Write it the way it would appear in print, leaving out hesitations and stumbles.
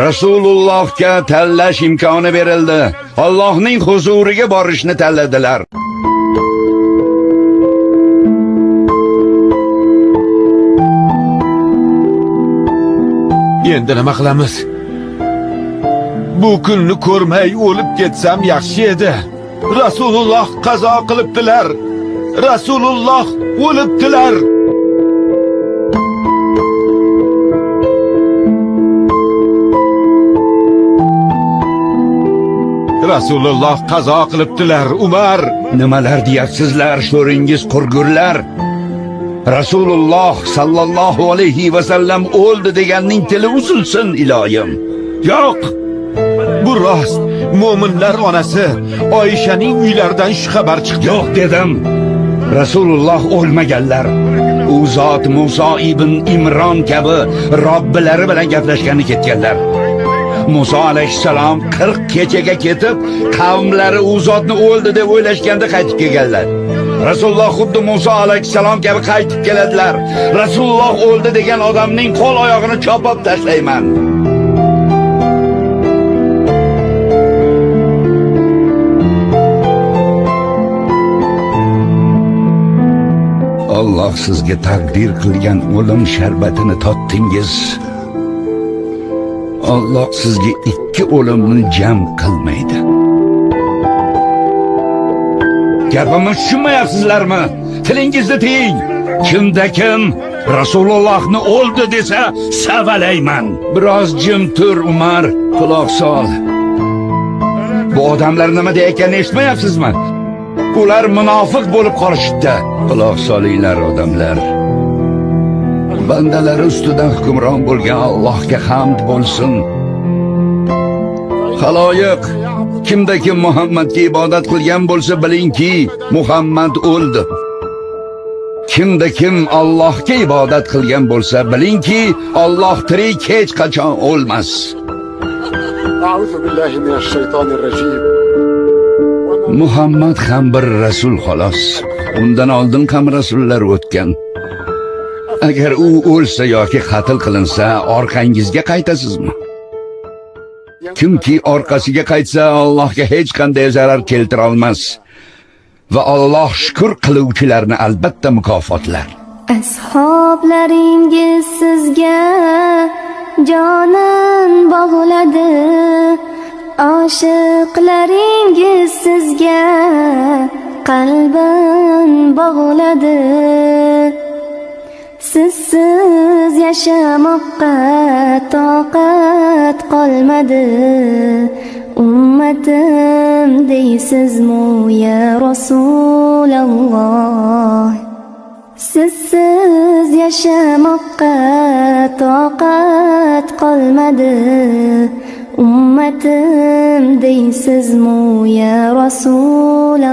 Rasulullohga tanlash imkoni berildi. Allohning huzuriga borishni tanladilar. Endi nima qilamiz? Bu kunni ko'rmay o'lib ketsam yaxshi edi. Rasululloh qazo qilibdilar. Rasululloh o'libdilar. Rasululloh qazo qilibdilar, Umar. Nimalar deyapsizlar, sho'ringiz qurgurlar? Rasululloh sallallohu alayhi va sallam o'ldi deganning tili uzilsin iloyim. Yo'q. Bu rost. Mo'minlar onasi Oyshaning uylaridan shu xabar chiqdi. Yo'q dedim. Rasululloh o'lmaganlar. U zot Musa ibn Imron kabi Robbilari bilan gaplashgani ketganlar. Musa alayhissalom 40 kechaga ketib, qavmlari u zotni o'ldi deb o'ylashganda qaytib kelganlar. Rasululloh xuddi Musa alayhissalom kabi qaytib keladilar. Rasululloh o'ldi degan odamning qo'l oyog'ini chopib tashlayman. Alloh sizga taqdir qilgan o'lim sharbatini totdingiz. Alloh sizga ikki o'limni jam qilmaydi. Gapimni tushunmayapsizlarmi? Tilingizni tiying. Kimda kim Rasulullohni o'ldi desa, savalayman. Biroz jim tur, Umar, quloq sol. Bu odamlar nima deyotganini eshitmayapsizmi? Ular munofiq bo'lib qolishibdi. Quloq solinglar odamlar. Bandalari ustidan hukmron bo'lgan Allohga hamd bo'lsin. Xaloyiq, kimda kim Muhammadga ibodat qilgan bo'lsa bilingki, Muhammad o'ldi. Kimda kim Allohga ibodat qilgan bo'lsa bilingki, Alloh tirik hech qachon o'lmas. A'udhu billahi minash shaytonir rajim. Muhammad ham bir rasul xolos. Undan oldin ham rasullar o'tgan. Agar u o'lsa yoki qatl qilinsa, orqangizga qaytasizmi? Kimki orqasiga qaytsa, Allohga hech qanday zarar keltira olmas. Va Alloh shukr qiluvchilarni albatta mukofotlar. Ashoblaringiz sizga jonin bog'ladi. Oshiqlaringiz sizga qalbin bog'ladi. Sizsiz yashamoqqa toqat qolmadi. Ummatim deysizmi ya Rasululloh? Sizsiz yashamoqqa toqat qolmadi. Ummatim deysizmi ya Rasululloh?